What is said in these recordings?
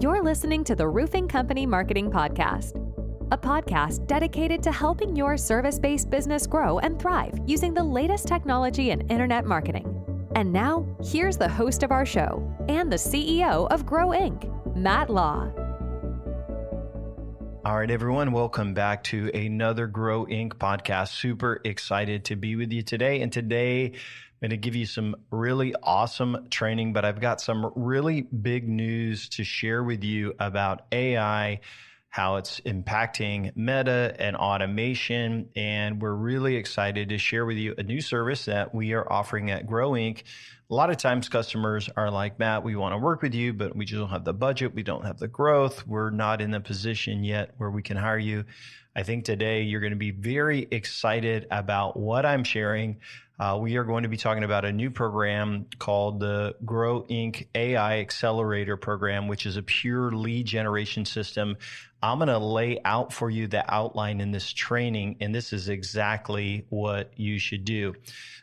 You're listening to the Roofing Company Marketing Podcast, a podcast dedicated to helping your service-based business grow and thrive using the latest technology in internet marketing. And now, here's the host of our show and the CEO of Grow Inc., Matt Law. All right, everyone, welcome back to another Grow Inc. podcast. Super excited to be with you today. And today, I'm going to give you some really awesome training, but I've got some really big news to share with you about AI, how it's impacting Meta and automation. And we're really excited to share with you a new service that we are offering at Grow Inc. A lot of times customers are like, Matt, we want to work with you, but we just don't have the budget. We don't have the growth. We're not in the position yet where we can hire you. I think today you're going to be very excited about what I'm sharing. We are going to be talking about a new program called the Grow Inc. AI Accelerator Program, which is a pure lead generation system. I'm going to lay out for you the outline in this training, and this is exactly what you should do.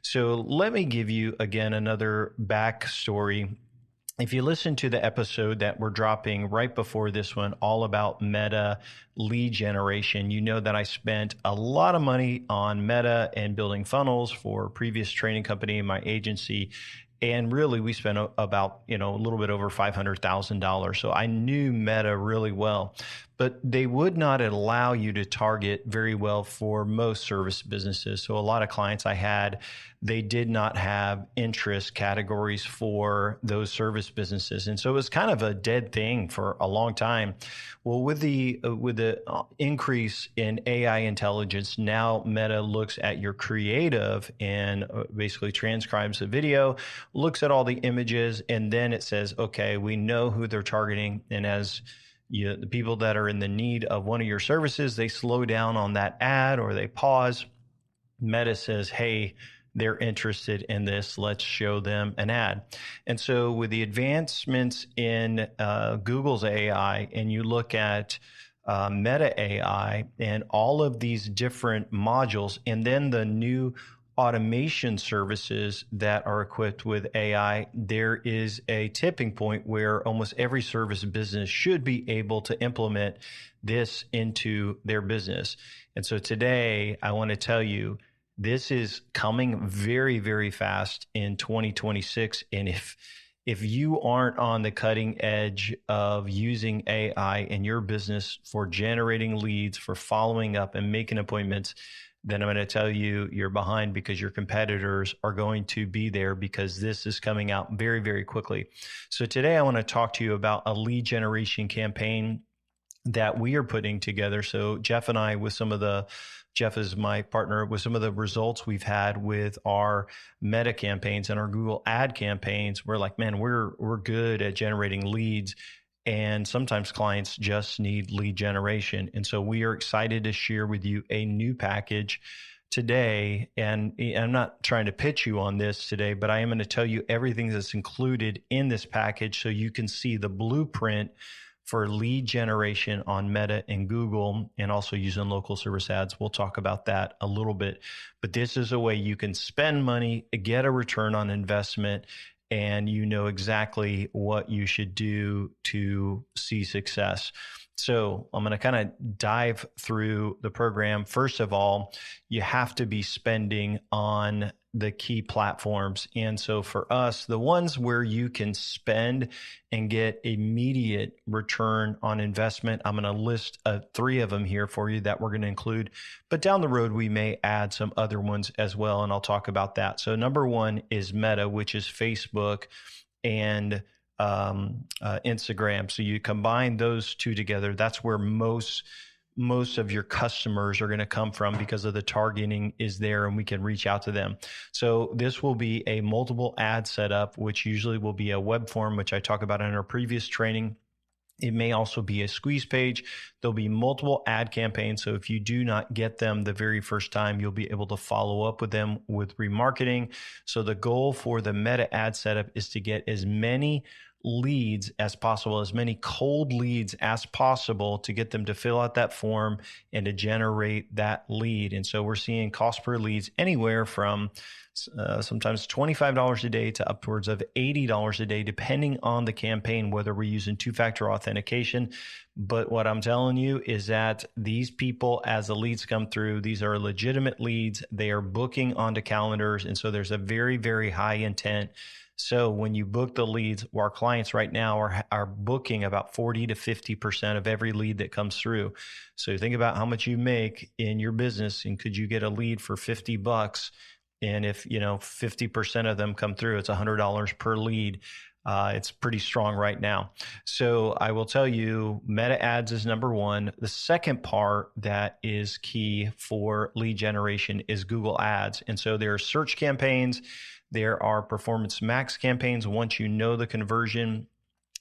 So let me give you, again, another backstory. If you listen to the episode that we're dropping right before this one, all about Meta lead generation, you know that I spent a lot of money on Meta and building funnels for a previous training company in my agency. And really, we spent about, a little bit over $500,000. So I knew Meta really well, but they would not allow you to target very well for most service businesses. So a lot of clients I had, they did not have interest categories for those service businesses. And so it was kind of a dead thing for a long time. Well, with the increase in AI intelligence, now Meta looks at your creative and basically transcribes the video, looks at all the images, and then it says, okay, we know who they're targeting. And as the people that are in the need of one of your services, they slow down on that ad or they pause. Meta says, hey, they're interested in this. Let's show them an ad. And so with the advancements in Google's AI, and you look at Meta AI and all of these different modules, and then the new automation services that are equipped with AI, there is a tipping point where almost every service business should be able to implement this into their business. And so today, I want to tell you, this is coming very, very fast in 2026. And if you aren't on the cutting edge of using AI in your business for generating leads, for following up and making appointments, then I'm going to tell you you're behind, because your competitors are going to be there, because this is coming out very, very quickly. So today I want to talk to you about a lead generation campaign that we are putting together. So Jeff and I, Jeff is my partner, with some of the results we've had with our Meta campaigns and our Google ad campaigns. We're like, man, we're good at generating leads. And sometimes clients just need lead generation. And so we are excited to share with you a new package today. And I'm not trying to pitch you on this today, but I am going to tell you everything that's included in this package so you can see the blueprint for lead generation on Meta and Google, and also using local service ads. We'll talk about that a little bit. But this is a way you can spend money, get a return on investment, and you know exactly what you should do to see success. So I'm going to kind of dive through the program. First of all, you have to be spending on the key platforms. And so for us, the ones where you can spend and get immediate return on investment, I'm going to list 3 of them here for you that we're going to include. But down the road, we may add some other ones as well, and I'll talk about that. So number 1 is Meta, which is Facebook and Instagram. So you combine those 2 together. That's where most of your customers are going to come from, because of the targeting is there and we can reach out to them. So this will be a multiple ad setup, which usually will be a web form, which I talk about in our previous training. It may also be a squeeze page. There'll be multiple ad campaigns. So if you do not get them the very first time, you'll be able to follow up with them with remarketing. So the goal for the Meta ad setup is to get as many leads as possible, as many cold leads as possible, to get them to fill out that form and to generate that lead. And so we're seeing cost per leads anywhere from sometimes $25 a day to upwards of $80 a day, depending on the campaign, whether we're using two-factor authentication. But what I'm telling you is that these people, as the leads come through, these are legitimate leads. They are booking onto calendars. And so there's a very, very high intent. So when you book the leads, our clients right now are booking about 40 to 50% of every lead that comes through. So think about how much you make in your business, and could you get a lead for $50? And if 50% of them come through, it's $100 per lead. It's pretty strong right now. So I will tell you, Meta ads is number one. The second part that is key for lead generation is Google ads. And so there are search campaigns. There are performance max campaigns once you know the conversion,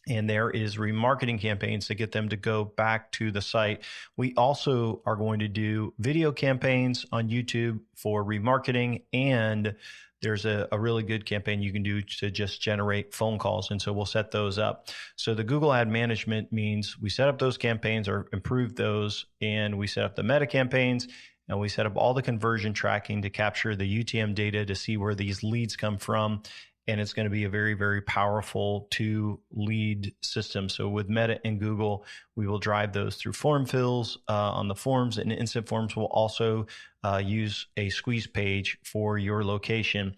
and there is remarketing campaigns to get them to go back to the site. We also are going to do video campaigns on YouTube for remarketing, and there's a really good campaign you can do to just generate phone calls. And so we'll set those up. So the Google ad management means we set up those campaigns or improve those, and we set up the meta campaigns, and we set up all the conversion tracking to capture the UTM data to see where these leads come from. And it's going to be a very, very powerful two lead system. So with Meta and Google, we will drive those through form fills on the forms, and Instant Forms will also use a squeeze page for your location.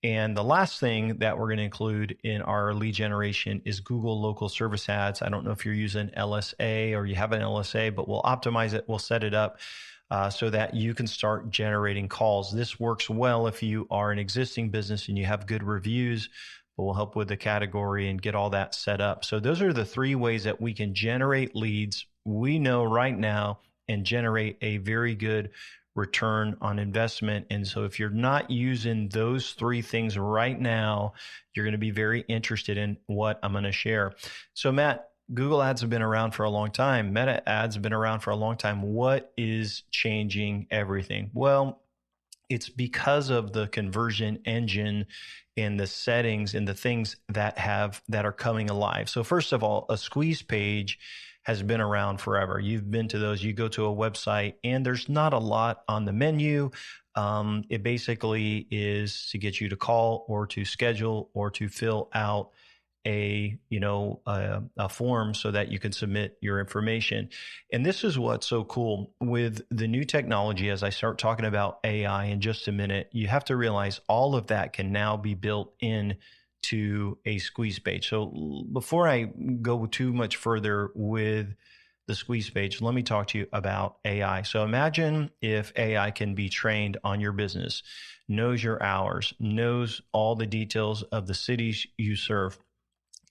And the last thing that we're going to include in our lead generation is Google local service ads. I don't know if you're using LSA or you have an LSA, but we'll optimize it. We'll set it up so that you can start generating calls. This works well if you are an existing business and you have good reviews, but we'll help with the category and get all that set up. So those are the three ways that we can generate leads we know right now and generate a very good return on investment. And so if you're not using those three things right now, you're going to be very interested in what I'm going to share. So Matt, Google ads have been around for a long time. Meta ads have been around for a long time. What is changing everything? Well, it's because of the conversion engine and the settings and the things that are coming alive. So first of all, a squeeze page has been around forever. You've been to those. You go to a website and there's not a lot on the menu. It basically is to get you to call or to schedule or to fill out a form so that you can submit your information. And this is what's so cool with the new technology. As I start talking about AI in just a minute, you have to realize all of that can now be built in to a squeeze page. So before I go too much further with the squeeze page, let me talk to you about AI. So imagine if AI can be trained on your business, knows your hours, knows all the details of the cities you serve.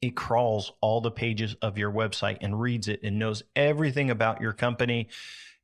It crawls all the pages of your website and reads it and knows everything about your company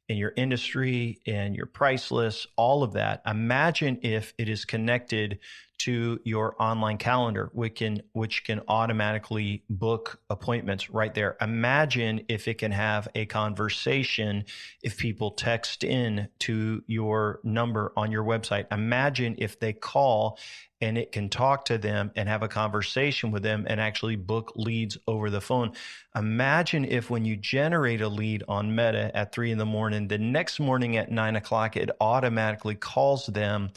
and your industry and your price lists, all of that. Imagine if it is connected to your online calendar, which can automatically book appointments right there. Imagine if it can have a conversation if people text in to your number on your website. Imagine if they call and it can talk to them and have a conversation with them and actually book leads over the phone. Imagine if when you generate a lead on Meta at 3 a.m, the next morning at 9 o'clock, it automatically calls them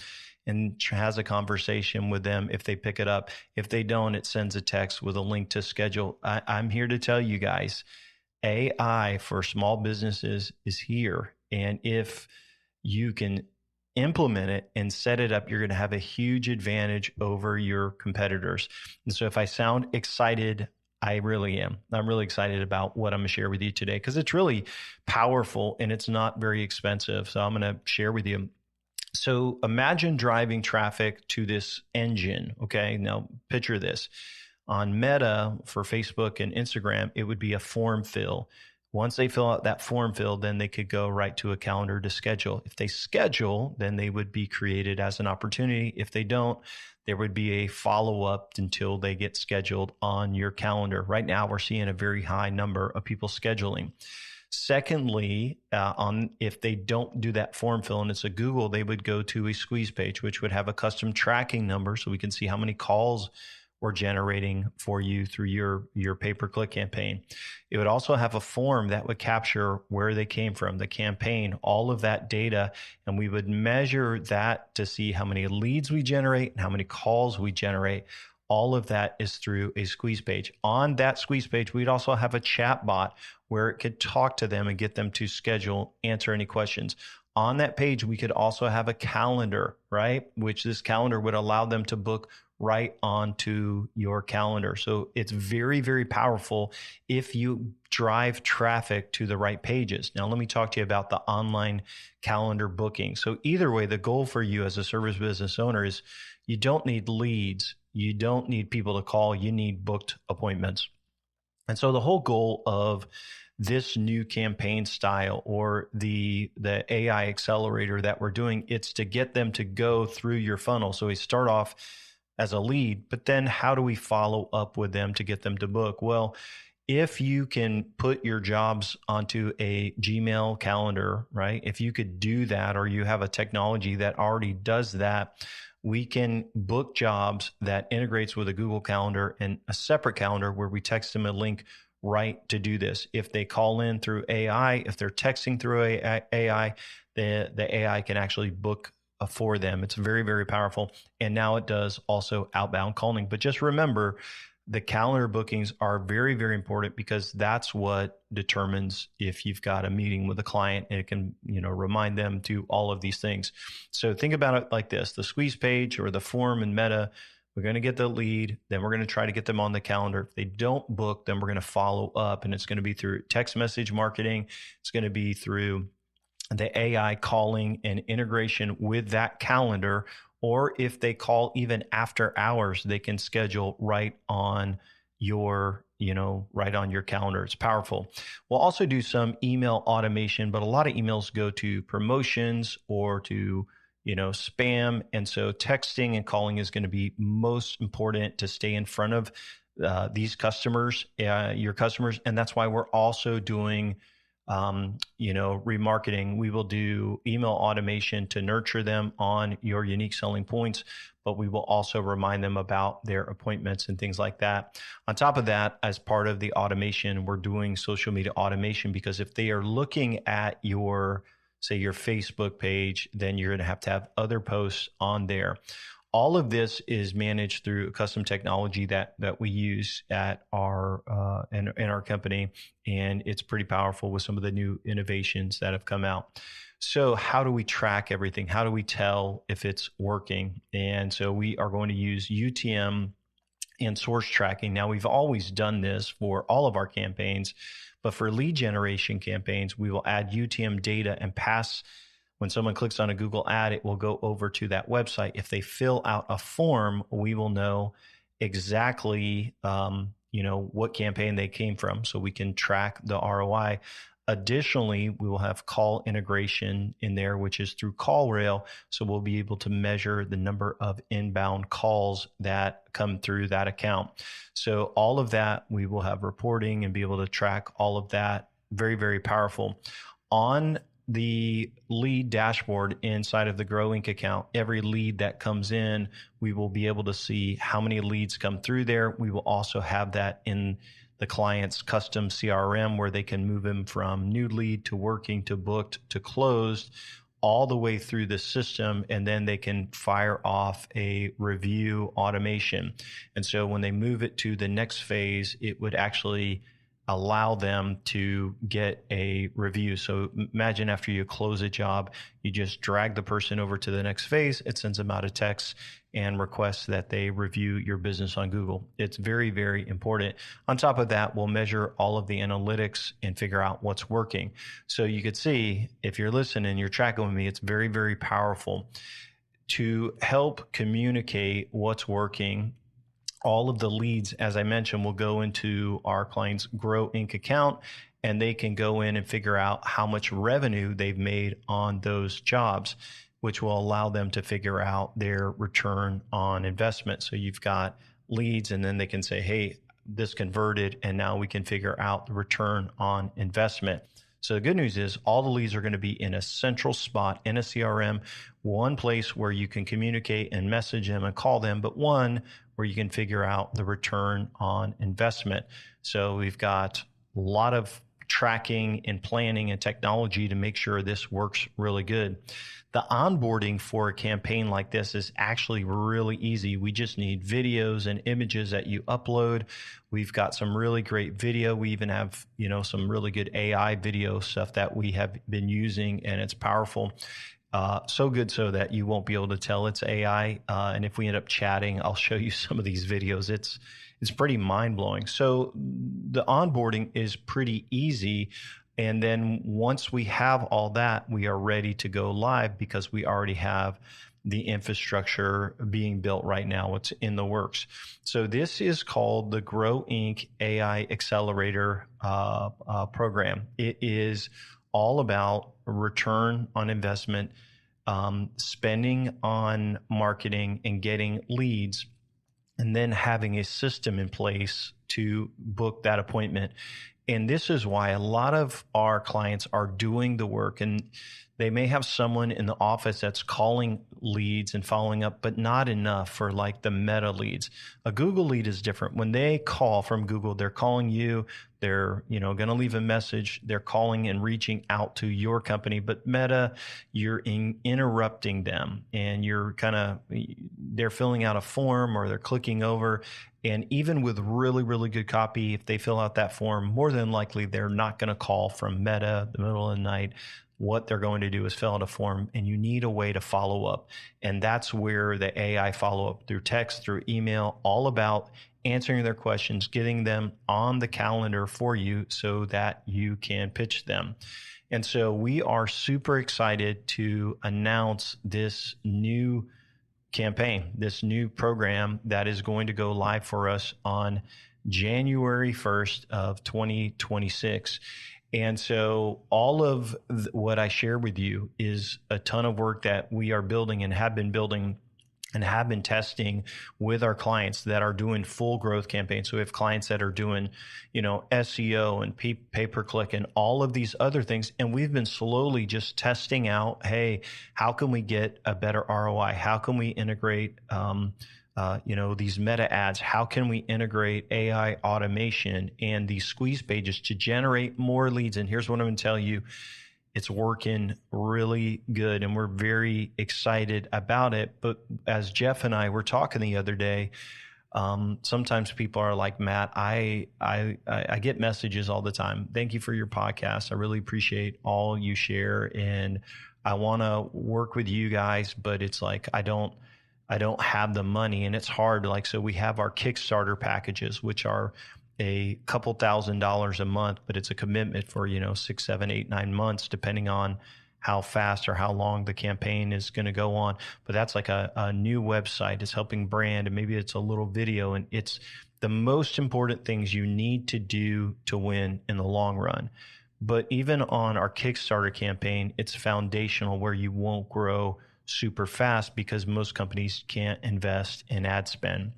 and has a conversation with them if they pick it up. If they don't, it sends a text with a link to schedule. I'm here to tell you guys, AI for small businesses is here. And if you can implement it and set it up, you're going to have a huge advantage over your competitors. And so if I sound excited, I really am. I'm really excited about what I'm going to share with you today because it's really powerful and it's not very expensive. So I'm going to share with you. So imagine driving traffic to this engine. Okay. Now picture this. On Meta for Facebook and Instagram, it would be a form fill. Once they fill out that form fill, then they could go right to a calendar to schedule. If they schedule, then they would be created as an opportunity. If they don't, there would be a follow-up until they get scheduled on your calendar. Right now, we're seeing a very high number of people scheduling. Secondly, if they don't do that form fill and it's a Google, they would go to a squeeze page, which would have a custom tracking number so we can see how many calls or generating for you through your pay-per-click campaign. It would also have a form that would capture where they came from, the campaign, all of that data, and we would measure that to see how many leads we generate and how many calls we generate. All of that is through a squeeze page. On that squeeze page, we'd also have a chat bot where it could talk to them and get them to schedule, answer any questions. On that page, we could also have a calendar, right? Which this calendar would allow them to book right onto your calendar. So it's very, very powerful if you drive traffic to the right pages. Now, let me talk to you about the online calendar booking. So either way, the goal for you as a service business owner is you don't need leads. You don't need people to call. You need booked appointments. And so the whole goal of this new campaign style or the AI accelerator that we're doing, it's to get them to go through your funnel. So we start off as a lead, but then how do we follow up with them to get them to book? Well, if you can put your jobs onto a Gmail calendar, right? If you could do that, or you have a technology that already does that, we can book jobs that integrates with a Google Calendar and a separate calendar where we text them a link right to do this. If they call in through AI, if they're texting through AI, the AI can actually book for them. It's very, very powerful. And now it does also outbound calling. But just remember, the calendar bookings are very, very important because that's what determines if you've got a meeting with a client, and it can, remind them to all of these things. So think about it like this: the squeeze page or the form in Meta, we're going to get the lead, then we're going to try to get them on the calendar. If they don't book, then we're going to follow up, and it's going to be through text message marketing. It's going to be through the AI calling and integration with that calendar. Or if they call even after hours, they can schedule right on your calendar. It's powerful. We'll also do some email automation, but a lot of emails go to promotions or to spam. And so texting and calling is going to be most important to stay in front of these customers, your customers. And that's why we're also doing remarketing. We will do email automation to nurture them on your unique selling points, but we will also remind them about their appointments and things like that. On top of that, as part of the automation, we're doing social media automation, because if they are looking at your Facebook page, then you're going to have other posts on there. All of this is managed through custom technology that we use at our in our company, and it's pretty powerful with some of the new innovations that have come out. So how do we track everything? How do we tell if it's working? And so we are going to use UTM and source tracking. Now, we've always done this for all of our campaigns, but for lead generation campaigns, we will add UTM data and pass. When someone clicks on a Google ad, it will go over to that website. If they fill out a form, we will know exactly, what campaign they came from, so we can track the ROI. Additionally, we will have call integration in there, which is through CallRail. So we'll be able to measure the number of inbound calls that come through that account. So all of that, we will have reporting and be able to track all of that. Very, very powerful. On the lead dashboard inside of the Grow Inc. account, every lead that comes in, we will be able to see how many leads come through there. We will also have that in the client's custom CRM, where they can move them from new lead to working to booked to closed, all the way through the system, and then they can fire off a review automation. And so when they move it to the next phase, it would actually allow them to get a review. So imagine after you close a job, you just drag the person over to the next phase. It sends them out a text and requests that they review your business on Google. It's very, very important. On top of that, we'll measure all of the analytics and figure out what's working. So you could see, if you're listening, you're tracking with me, it's very, very powerful to help communicate what's working. All of the leads, as I mentioned, will go into our client's Grow Inc. account, and they can go in and figure out how much revenue they've made on those jobs, which will allow them to figure out their return on investment. So you've got leads, and then they can say, hey, this converted, and now we can figure out the return on investment. So the good news is all the leads are going to be in a central spot in a CRM, one place where you can communicate and message them and call them, but one where you can figure out the return on investment. So we've got a lot of tracking and planning and technology to make sure this works really good. The onboarding for a campaign like this is actually really easy. We just need videos and images that you upload. We've got some really great video. We even have, some really good AI video stuff that we have been using, and it's powerful. So good so that you won't be able to tell it's AI. And if we end up chatting, I'll show you some of these videos. It's pretty mind-blowing. So the onboarding is pretty easy. And then once we have all that, we are ready to go live because we already have the infrastructure being built right now. It's in the works. So this is called the Grow Inc. AI Accelerator program. It is all about return on investment, spending on marketing and getting leads, and then having a system in place to book that appointment. And this is why a lot of our clients are doing the work, and they may have someone in the office that's calling leads and following up, but not enough for like the meta leads. A Google lead is different. When they call from Google, they're calling you, they're, going to leave a message, they're calling and reaching out to your company. But Meta, you're interrupting them, and they're filling out a form or they're clicking over. And even with really, really good copy, if they fill out that form, more than likely, they're not going to call from Meta the middle of the night. What they're going to do is fill out a form, and you need a way to follow up. And that's where the AI follow up through text, through email, all about answering their questions, getting them on the calendar for you so that you can pitch them. And so we are super excited to announce this new campaign, this new program that is going to go live for us on January 1st of 2026. And so all of what I share with you is a ton of work that we are building and have been building and have been testing with our clients that are doing full growth campaigns. So we have clients that are doing, SEO and pay-per-click and all of these other things. And we've been slowly just testing out, hey, how can we get a better ROI? How can we integrate, these meta ads? How can we integrate AI automation and these squeeze pages to generate more leads? And here's what I'm going to tell you. It's working really good, and we're very excited about it. But as Jeff and I were talking the other day, sometimes people are like, Matt, I get messages all the time. Thank you for your podcast. I really appreciate all you share, and I want to work with you guys, but it's like I don't have the money, and it's hard. Like, so we have our Kickstarter packages, which are a couple $1,000s a month, but it's a commitment for, 6, 7, 8, 9 months, depending on how fast or how long the campaign is going to go on. But that's like a new website. It's helping brand, and maybe it's a little video, and it's the most important things you need to do to win in the long run. But even on our Kickstarter campaign, it's foundational, where you won't grow super fast because most companies can't invest in ad spend.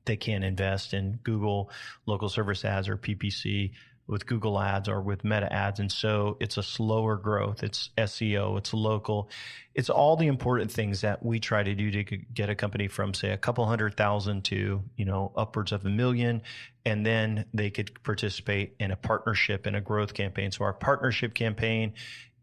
They can't invest in Google local service ads or PPC with Google ads or with meta ads. And so it's a slower growth. It's SEO, it's local. It's all the important things that we try to do to get a company from, say, a couple 100,000 to, upwards of $1 million. And then they could participate in a partnership and a growth campaign. So our partnership campaign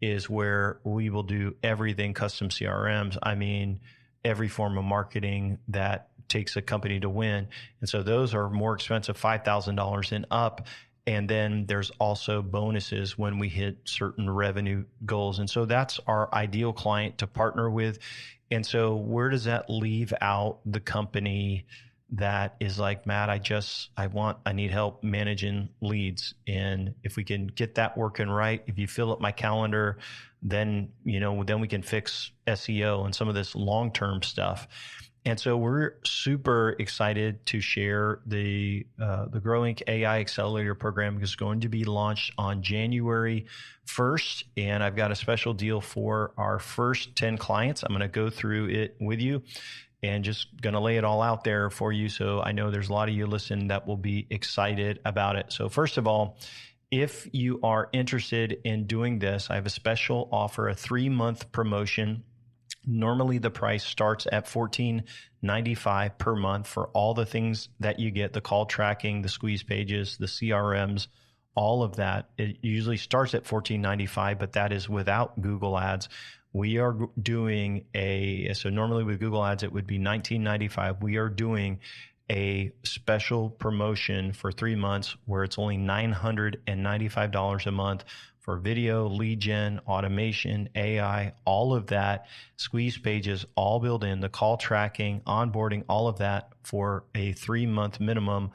is where we will do everything custom CRMs. I mean, every form of marketing that takes a company to win. And so those are more expensive, $5,000 and up. And then there's also bonuses when we hit certain revenue goals. And so that's our ideal client to partner with. And so where does that leave out the company that is like, Matt, I need help managing leads. And if we can get that working right, if you fill up my calendar, then we can fix SEO and some of this long-term stuff. And so we're super excited to share the Grow Inc. AI Accelerator program, is going to be launched on January 1st. And I've got a special deal for our first 10 clients. I'm going to go through it with you and just going to lay it all out there for you. So I know there's a lot of you listening that will be excited about it. So first of all, if you are interested in doing this, I have a special offer, a 3-month promotion. Normally the price starts at $14.95 per month for all the things that you get, the call tracking, the squeeze pages, the CRMs, all of that. It usually starts at $14.95, but that is without Google Ads. We are doing so normally with Google Ads, it would be $19.95. We are doing a special promotion for 3 months where it's only $995 a month for video, lead gen, automation, AI, all of that, squeeze pages, all built in, the call tracking, onboarding, all of that for a 3-month minimum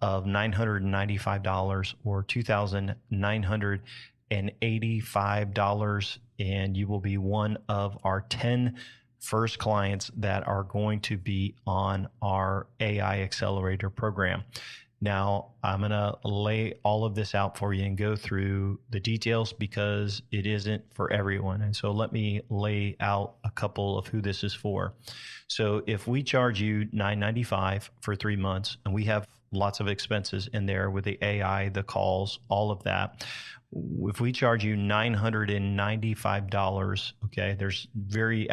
of $995 or $2,985. And you will be one of our 10 first clients that are going to be on our AI Accelerator program. Now, I'm going to lay all of this out for you and go through the details because it isn't for everyone. And so let me lay out a couple of who this is for. So if we charge you $995 for 3 months, and we have lots of expenses in there with the AI, the calls, all of that. If we charge you $995, okay, there's very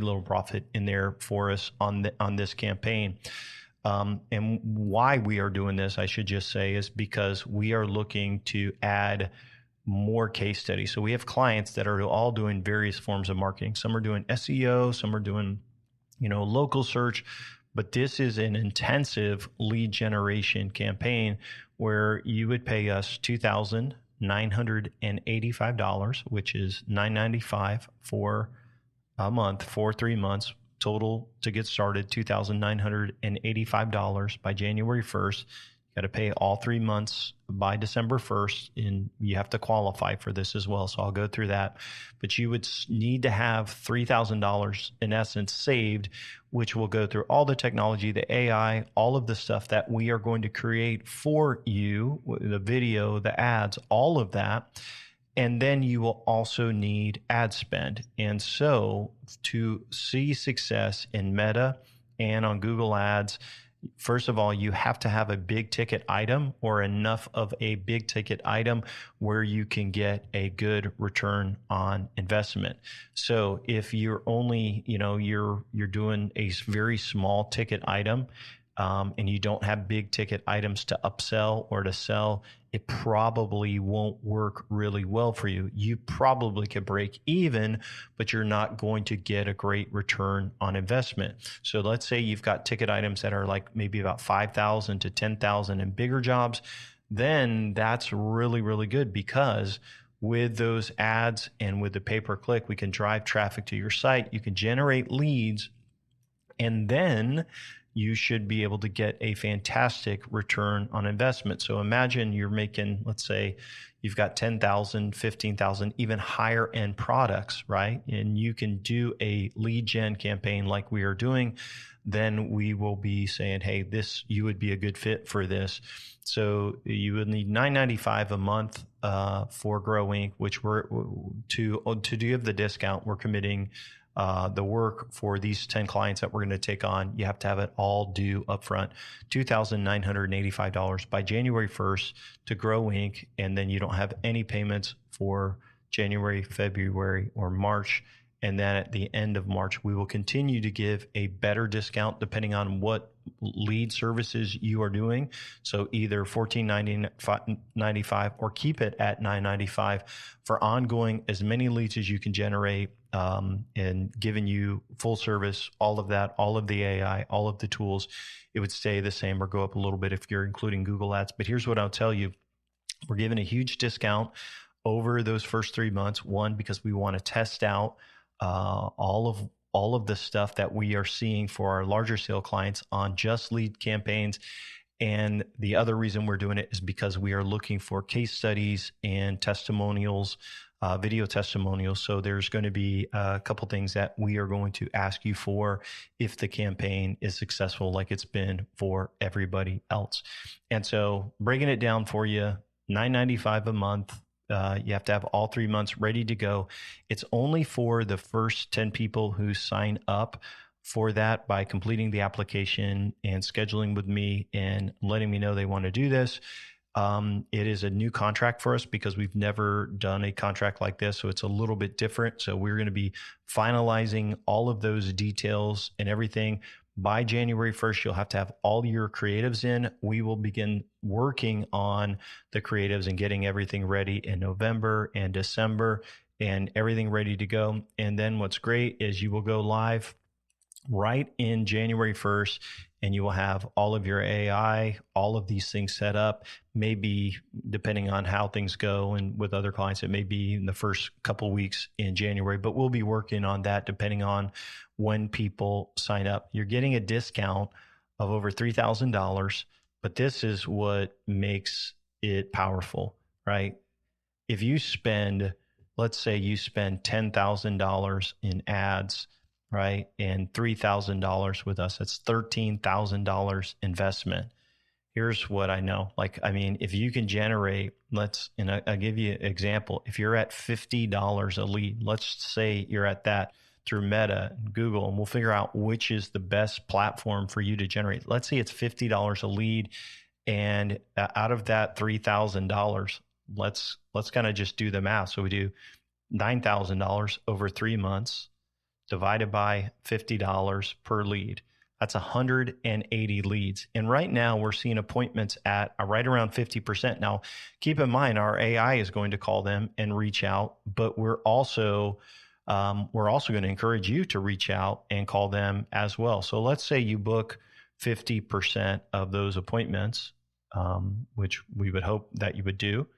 little profit in there for us on this campaign. And why we are doing this, I should just say, is because we are looking to add more case studies. So we have clients that are all doing various forms of marketing. Some are doing SEO, some are doing, local search, but this is an intensive lead generation campaign where you would pay us $2,985, which is $995 for a month for 3 months. Total to get started, $2,985 by January 1st. You got to pay all 3 months by December 1st, and you have to qualify for this as well. So I'll go through that. But you would need to have $3,000 in essence saved, which will go through all the technology, the AI, all of the stuff that we are going to create for you, the video, the ads, all of that. And then you will also need ad spend. And so to see success in Meta and on Google Ads, first of all, you have to have a big ticket item or enough of a big ticket item where you can get a good return on investment. So if you're only, you're doing a very small ticket item, and you don't have big ticket items to upsell or to sell, it probably won't work really well for you. You probably could break even, but you're not going to get a great return on investment. So let's say you've got ticket items that are like maybe about 5,000 to 10,000 and bigger jobs, then that's really, really good because with those ads and with the pay-per-click, we can drive traffic to your site. You can generate leads, and then you should be able to get a fantastic return on investment. So imagine you're making, let's say you've got 10,000, 15,000, even higher end products, right? And you can do a lead gen campaign like we are doing. Then we will be saying, hey, you would be a good fit for this. So you would need $995 a month for Grow Inc., which we're to give the discount, we're committing the work for these 10 clients that we're going to take on. You have to have it all due upfront, $2,985 by January 1st to Grow Inc. And then you don't have any payments for January, February, or March. And then at the end of March, we will continue to give a better discount depending on what lead services you are doing. So either $14.95 or keep it at $9.95 for ongoing as many leads as you can generate, and giving you full service, all of that, all of the AI, all of the tools. It would stay the same or go up a little bit if you're including Google Ads. But here's what I'll tell you. We're giving a huge discount over those first 3 months. One, because we want to test out all of the stuff that we are seeing for our larger scale clients on just lead campaigns. And the other reason we're doing it is because we are looking for case studies and testimonials, video testimonials. So there's going to be a couple things that we are going to ask you for if the campaign is successful, like it's been for everybody else. And so breaking it down for you, $9.95 a month. You have to have all 3 months ready to go. It's only for the first 10 people who sign up for that by completing the application and scheduling with me and letting me know they want to do this. It is a new contract for us because we've never done a contract like this. So it's a little bit different. So we're going to be finalizing all of those details and everything. By January 1st, you'll have to have all your creatives in. We will begin working on the creatives and getting everything ready in November and December and everything ready to go. And then what's great is you will go live right in January 1st, and you will have all of your AI, all of these things set up. Maybe depending on how things go and with other clients, it may be in the first couple of weeks in January, but we'll be working on that depending on when people sign up. You're getting a discount of over $3,000, but this is what makes it powerful, right? If you spend, let's say you spend $10,000 in ads, right, and $3,000 with us, that's $13,000 investment. Here's what I know. If you can generate, I'll give you an example. If you're at $50 a lead, let's say you're at that through Meta, Google, and we'll figure out which is the best platform for you to generate. Let's say it's $50 a lead, and out of that $3,000, let's kind of just do the math. So we do $9,000 over 3 months divided by $50 per lead. That's 180 leads. And right now we're seeing appointments at right around 50%. Now, keep in mind, our AI is going to call them and reach out, but we're also going to encourage you to reach out and call them as well. So let's say you book 50% of those appointments, which we would hope that you would do.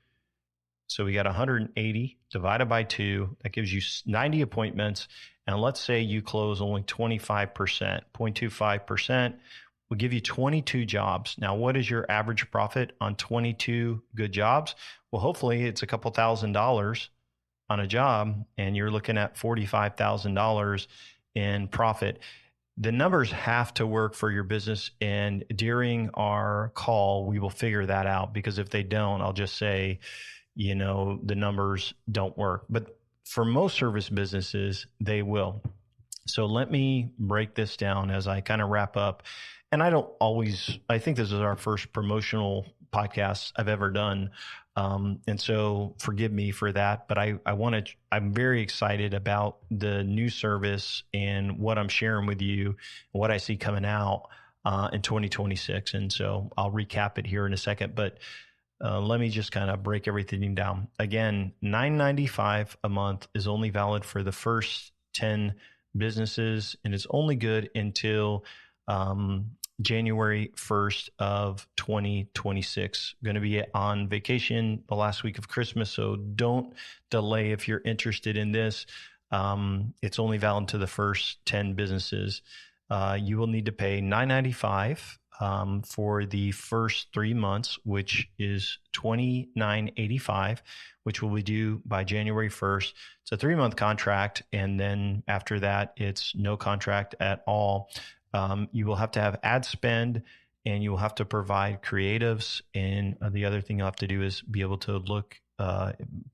So we got 180 divided by 2. That gives you 90 appointments. And let's say you close only 25%, 0.25%. We'll give you 22 jobs. Now, what is your average profit on 22 good jobs? Well, hopefully it's a couple $1,000s on a job, and you're looking at $45,000 in profit. The numbers have to work for your business. And during our call, we will figure that out, because if they don't, I'll just say, the numbers don't work. But for most service businesses, they will. So let me break this down as I kind of wrap up. And I think this is our first promotional podcast I've ever done. And so forgive me for that, but I'm very excited about the new service and what I'm sharing with you and what I see coming out in 2026. And so I'll recap it here in a second, but let me just kind of break everything down. Again, $9.95 a month is only valid for the first 10 businesses, and it's only good until January 1st of 2026. Going to be on vacation the last week of Christmas, so don't delay if you're interested in this. It's only valid to the first 10 businesses. You will need to pay $9.95 for the first 3 months, which is $29.85, which will be due by January 1st. It's a 3-month contract, and then after that, it's no contract at all. You will have to have ad spend, and you will have to provide creatives. And the other thing you'll have to do is be able to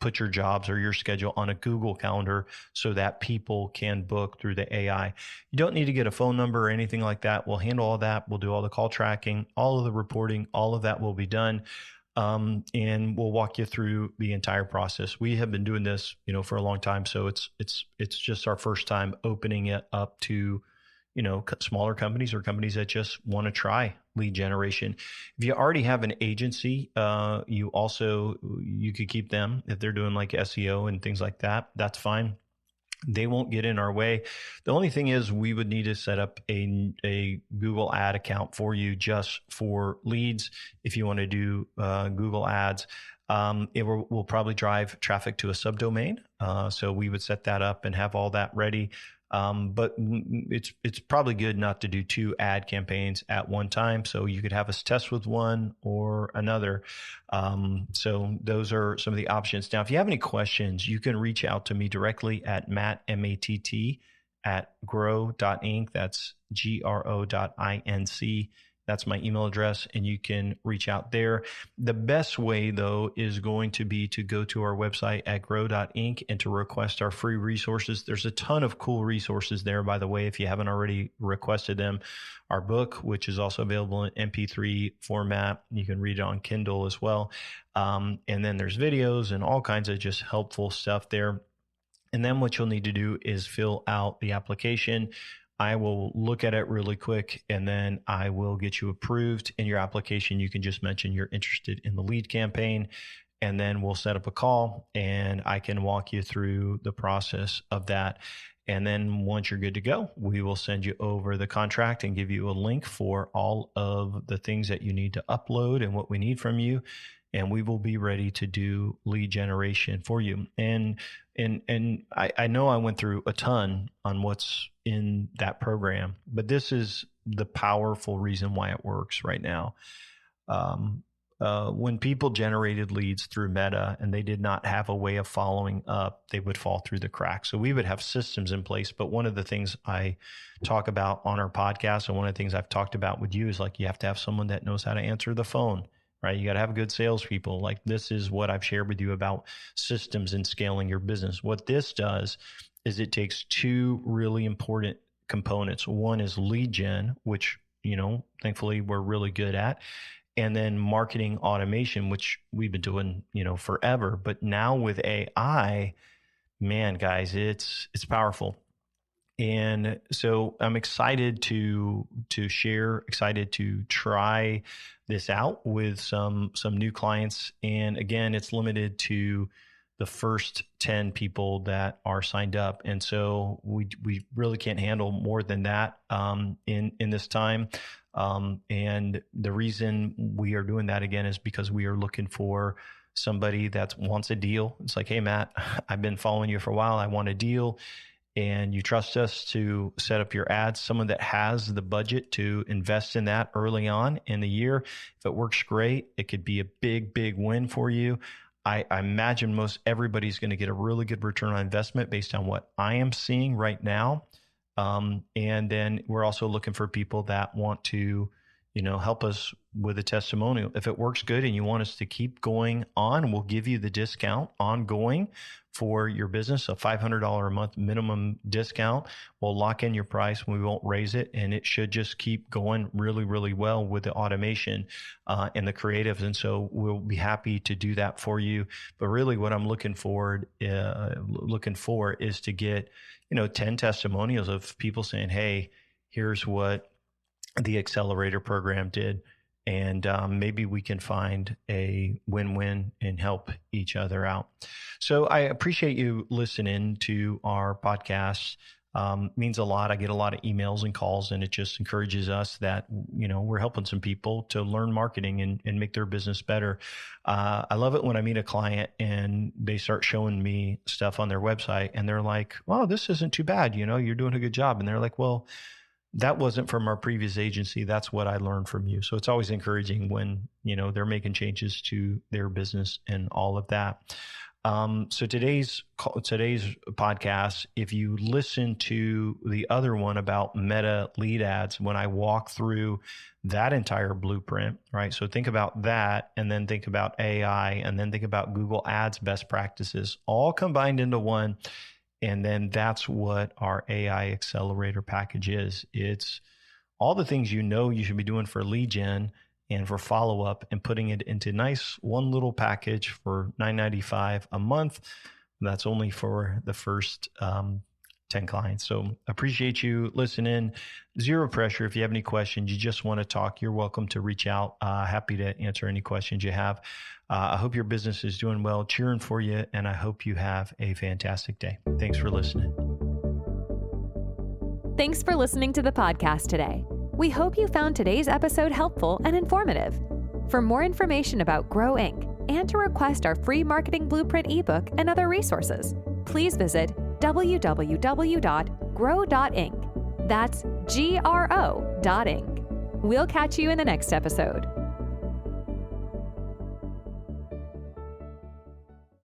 put your jobs or your schedule on a Google Calendar so that people can book through the AI. You don't need to get a phone number or anything like that. We'll handle all that. We'll do all the call tracking, all of the reporting, all of that will be done. And we'll walk you through the entire process. We have been doing this, for a long time. So it's just our first time opening it up to, smaller companies or companies that just want to try lead generation. If you already have an agency, you could keep them if they're doing like SEO and things like that. That's fine. They won't get in our way. The only thing is we would need to set up a Google ad account for you just for leads. If you want to do Google ads, it will probably drive traffic to a subdomain. So we would set that up and have all that ready. But it's probably good not to do 2 ad campaigns at one time. So you could have us test with one or another. So those are some of the options. Now, if you have any questions, you can reach out to me directly at Matt, MATT, at grow.inc. That's GRO.INC. That's my email address, and you can reach out there. The best way, though, is going to be to go to our website at grow.inc and to request our free resources. There's a ton of cool resources there, by the way, if you haven't already requested them. Our book, which is also available in MP3 format. You can read it on Kindle as well. And then there's videos and all kinds of just helpful stuff there. And then what you'll need to do is fill out the application. I will look at it really quick, and then I will get you approved. In your application, you can just mention you're interested in the lead campaign, and then we'll set up a call, and I can walk you through the process of that. And then once you're good to go, we will send you over the contract and give you a link for all of the things that you need to upload and what we need from you. And we will be ready to do lead generation for you. And I know I went through a ton on what's in that program, but this is the powerful reason why it works right now. When people generated leads through Meta and they did not have a way of following up, they would fall through the cracks. So we would have systems in place. But one of the things I talk about on our podcast, and one of the things I've talked about with you, is like you have to have someone that knows how to answer the phone. Right? You got to have good salespeople. Like, this is what I've shared with you about systems and scaling your business. What this does is it takes two really important components. One is lead gen, which, thankfully we're really good at. And then marketing automation, which we've been doing, forever. But now with AI, man, guys, it's powerful. And so I'm excited to share, excited to try this out with some new clients. And again, it's limited to the first 10 people that are signed up. And so we really can't handle more than that in this time. And the reason we are doing that again is because we are looking for somebody that wants a deal. It's like, hey, Matt, I've been following you for a while. I want a deal. And you trust us to set up your ads, someone that has the budget to invest in that early on in the year. If it works great, it could be a big, big win for you. I imagine most everybody's going to get a really good return on investment based on what I am seeing right now. And then we're also looking for people that want to, help us with a testimonial. If it works good and you want us to keep going on, we'll give you the discount ongoing for your business, a $500 a month minimum discount. We'll lock in your price. We won't raise it. And it should just keep going really, really well with the automation and the creatives. And so we'll be happy to do that for you. But really what I'm looking for is to get, 10 testimonials of people saying, hey, here's what the accelerator program did. And maybe we can find a win-win and help each other out. So I appreciate you listening to our podcast. Means a lot. I get a lot of emails and calls, and it just encourages us that, we're helping some people to learn marketing and make their business better. I love it when I meet a client and they start showing me stuff on their website and they're like, well, this isn't too bad. You're doing a good job. And they're like, well, that wasn't from our previous agency. That's what I learned from you. So it's always encouraging when, they're making changes to their business and all of that. So today's podcast, if you listen to the other one about Meta lead ads, when I walk through that entire blueprint, right? So think about that, and then think about AI, and then think about Google Ads best practices, all combined into one. And then that's what our AI accelerator package is. It's all the things you should be doing for lead gen and for follow-up, and putting it into nice one little package for $9.95 a month. That's only for the first 10 clients. So appreciate you listening. Zero pressure. If you have any questions, you just want to talk, you're welcome to reach out. Happy to answer any questions you have. I hope your business is doing well, cheering for you, and I hope you have a fantastic day. Thanks for listening. Thanks for listening to the podcast today. We hope you found today's episode helpful and informative. For more information about Grow Inc. and to request our free marketing blueprint ebook and other resources, please visit www.grow.inc. That's GRO.inc. We'll catch you in the next episode.